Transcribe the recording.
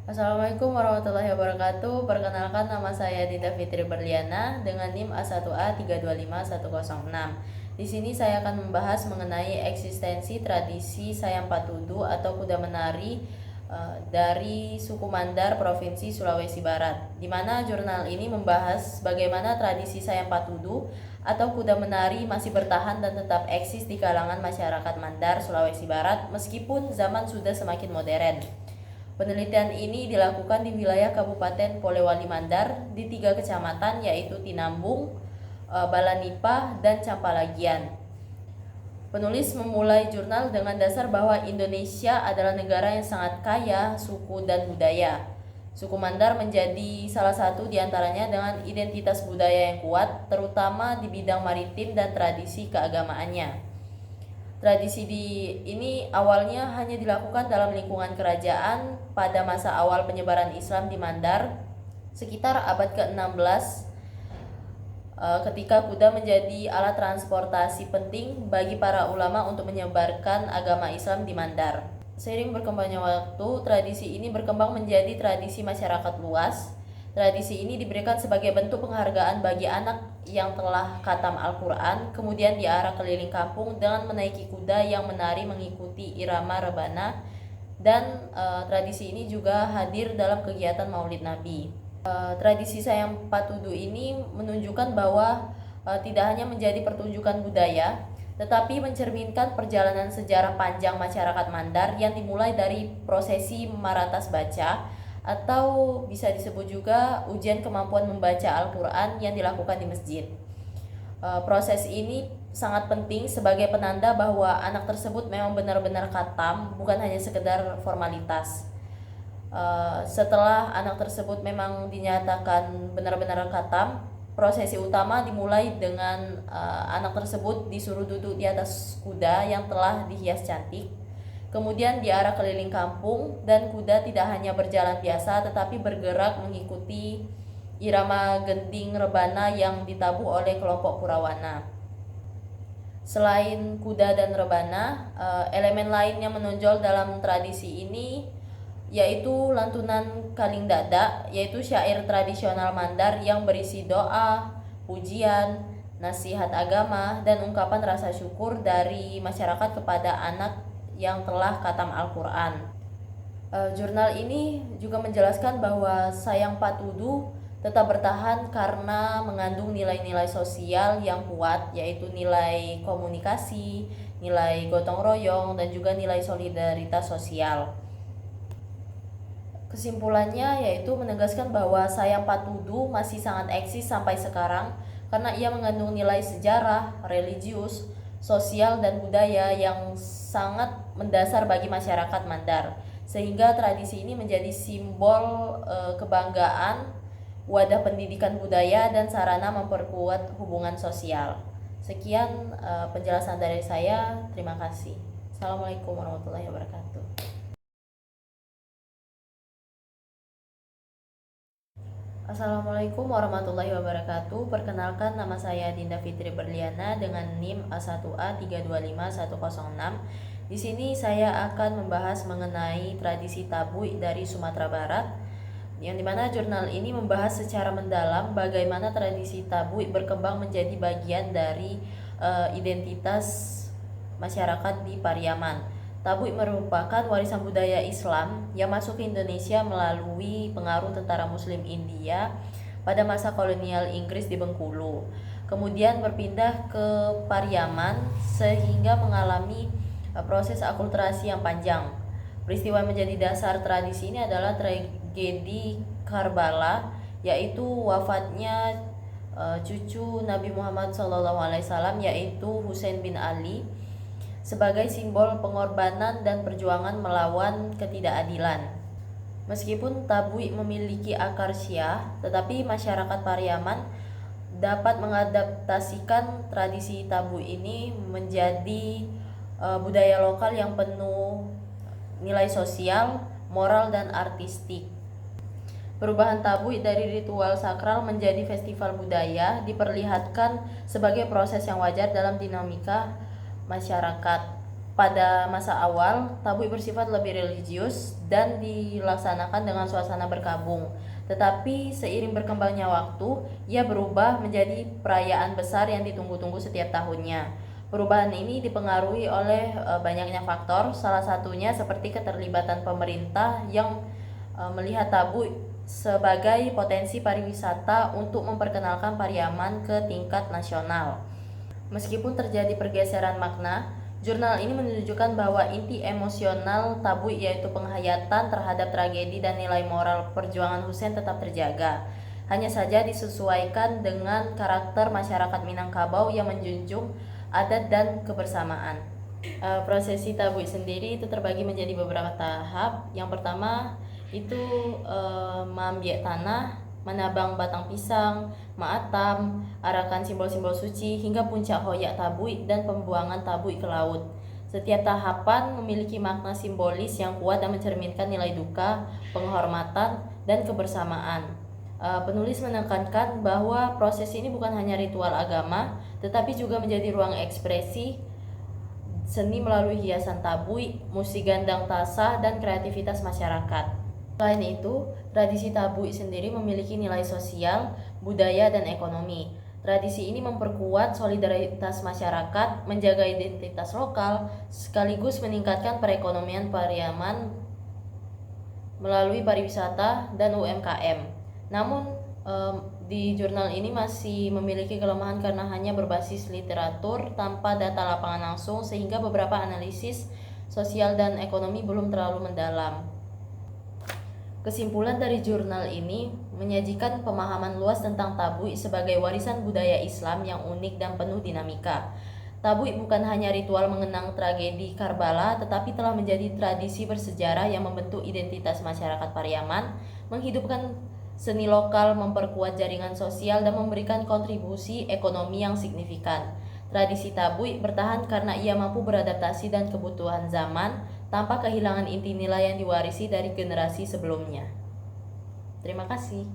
Assalamualaikum warahmatullahi wabarakatuh. Perkenalkan, nama saya Dinda Fitri Berliana dengan NIM A1A325106. Di sini saya akan membahas mengenai eksistensi tradisi Sayang Patudu atau kuda menari dari suku Mandar, Provinsi Sulawesi Barat. Di mana jurnal ini membahas bagaimana tradisi Sayang Patudu atau kuda menari masih bertahan dan tetap eksis di kalangan masyarakat Mandar, Sulawesi Barat meskipun zaman sudah semakin modern. Penelitian ini dilakukan di wilayah Kabupaten Polewali Mandar di 3 kecamatan, yaitu Tinambung, Balanipah, dan Campalagian. Penulis memulai jurnal dengan dasar bahwa Indonesia adalah negara yang sangat kaya suku dan budaya. Suku Mandar menjadi salah satu di antaranya dengan identitas budaya yang kuat, terutama di bidang maritim dan tradisi keagamaannya. Tradisi ini awalnya hanya dilakukan dalam lingkungan kerajaan pada masa awal penyebaran Islam di Mandar sekitar abad ke-16, ketika kuda menjadi alat transportasi penting bagi para ulama untuk menyebarkan agama Islam di Mandar. Seiring berkembangnya waktu, tradisi ini berkembang menjadi tradisi masyarakat luas. Tradisi ini diberikan sebagai bentuk penghargaan bagi anak yang telah khatam Al-Quran, kemudian diarah keliling kampung dengan menaiki kuda yang menari mengikuti irama rebana, dan tradisi ini juga hadir dalam kegiatan Maulid Nabi. Tradisi Sayang Patudu ini menunjukkan bahwa tidak hanya menjadi pertunjukan budaya, tetapi mencerminkan perjalanan sejarah panjang masyarakat Mandar yang dimulai dari prosesi Maratas Baca, atau bisa disebut juga ujian kemampuan membaca Al-Quran yang dilakukan di masjid. Proses ini sangat penting sebagai penanda bahwa anak tersebut memang benar-benar khatam, bukan hanya sekedar formalitas. Setelah anak tersebut memang dinyatakan benar-benar khatam, prosesi utama dimulai dengan anak tersebut disuruh duduk di atas kuda yang telah dihias cantik. Kemudian diarah keliling kampung dan kuda tidak hanya berjalan biasa tetapi bergerak mengikuti irama gending rebana yang ditabuh oleh kelompok Purawana. Selain kuda dan rebana, elemen lain yang menonjol dalam tradisi ini yaitu lantunan Kaling Dada, yaitu syair tradisional Mandar yang berisi doa, pujian, nasihat agama, dan ungkapan rasa syukur dari masyarakat kepada anak yang telah khatam Al-Quran. Jurnal ini juga menjelaskan bahwa Sayang Patudu tetap bertahan karena mengandung nilai-nilai sosial yang kuat, yaitu nilai komunikasi, nilai gotong royong, dan juga nilai solidaritas sosial. Kesimpulannya yaitu menegaskan bahwa Sayang Patudu masih sangat eksis sampai sekarang karena ia mengandung nilai sejarah, religius, sosial, dan budaya yang sangat mendasar bagi masyarakat Mandar, sehingga tradisi ini menjadi simbol kebanggaan, wadah pendidikan budaya, dan sarana memperkuat hubungan sosial. Sekian penjelasan dari saya. Terima kasih. Assalamualaikum warahmatullahi wabarakatuh. Assalamualaikum warahmatullahi wabarakatuh. Perkenalkan, nama saya Dinda Fitri Berliana dengan NIM A1A325106. Di sini saya akan membahas mengenai tradisi Tabuy dari Sumatera Barat, yang dimana jurnal ini membahas secara mendalam bagaimana tradisi Tabuy berkembang menjadi bagian dari identitas masyarakat di Pariaman. Tabuy merupakan warisan budaya Islam yang masuk ke Indonesia melalui pengaruh tentara Muslim India pada masa kolonial Inggris di Bengkulu. Kemudian berpindah ke Pariaman sehingga mengalami proses akulturasi yang panjang. Peristiwa yang menjadi dasar tradisi ini adalah tragedi Karbala, yaitu wafatnya cucu Nabi Muhammad SAW, yaitu Husain bin Ali, sebagai simbol pengorbanan dan perjuangan melawan ketidakadilan. Meskipun Tabuy memiliki akar Syiah, tetapi masyarakat Pariaman dapat mengadaptasikan tradisi Tabuy ini menjadi budaya lokal yang penuh nilai sosial, moral, dan artistik. Perubahan Tabuy dari ritual sakral menjadi festival budaya diperlihatkan sebagai proses yang wajar dalam dinamika masyarakat. Pada masa awal, Tabui bersifat lebih religius dan dilaksanakan dengan suasana berkabung. Tetapi seiring berkembangnya waktu, ia berubah menjadi perayaan besar yang ditunggu-tunggu setiap tahunnya. Perubahan ini dipengaruhi oleh banyaknya faktor, salah satunya seperti keterlibatan pemerintah yang melihat Tabui sebagai potensi pariwisata untuk memperkenalkan Pariaman ke tingkat nasional. Meskipun terjadi pergeseran makna, jurnal ini menunjukkan bahwa inti emosional Tabui yaitu penghayatan terhadap tragedi dan nilai moral perjuangan Hussein tetap terjaga. Hanya saja disesuaikan dengan karakter masyarakat Minangkabau yang menjunjung adat dan kebersamaan. Prosesi Tabui sendiri itu terbagi menjadi beberapa tahap. Yang pertama itu mambiek tanah, menabang batang pisang, maatam, arakan simbol-simbol suci, hingga puncak hoyak Tabui dan pembuangan Tabui ke laut. Setiap tahapan memiliki makna simbolis yang kuat dan mencerminkan nilai duka, penghormatan, dan kebersamaan. Penulis menekankan bahwa proses ini bukan hanya ritual agama, tetapi juga menjadi ruang ekspresi seni melalui hiasan Tabui, musik gandang tasah, dan kreativitas masyarakat. Selain itu, tradisi Tabui sendiri memiliki nilai sosial, budaya, dan ekonomi. Tradisi ini memperkuat solidaritas masyarakat, menjaga identitas lokal, sekaligus meningkatkan perekonomian Pariaman melalui pariwisata dan UMKM. Namun, di jurnal ini masih memiliki kelemahan karena hanya berbasis literatur tanpa data lapangan langsung, sehingga beberapa analisis sosial dan ekonomi belum terlalu mendalam. Kesimpulan dari jurnal ini menyajikan pemahaman luas tentang Tabui sebagai warisan budaya Islam yang unik dan penuh dinamika. Tabui bukan hanya ritual mengenang tragedi Karbala, tetapi telah menjadi tradisi bersejarah yang membentuk identitas masyarakat Pariaman, menghidupkan seni lokal, memperkuat jaringan sosial, dan memberikan kontribusi ekonomi yang signifikan. Tradisi Tabui bertahan karena ia mampu beradaptasi dan kebutuhan zaman, tanpa kehilangan inti nilai yang diwarisi dari generasi sebelumnya. Terima kasih.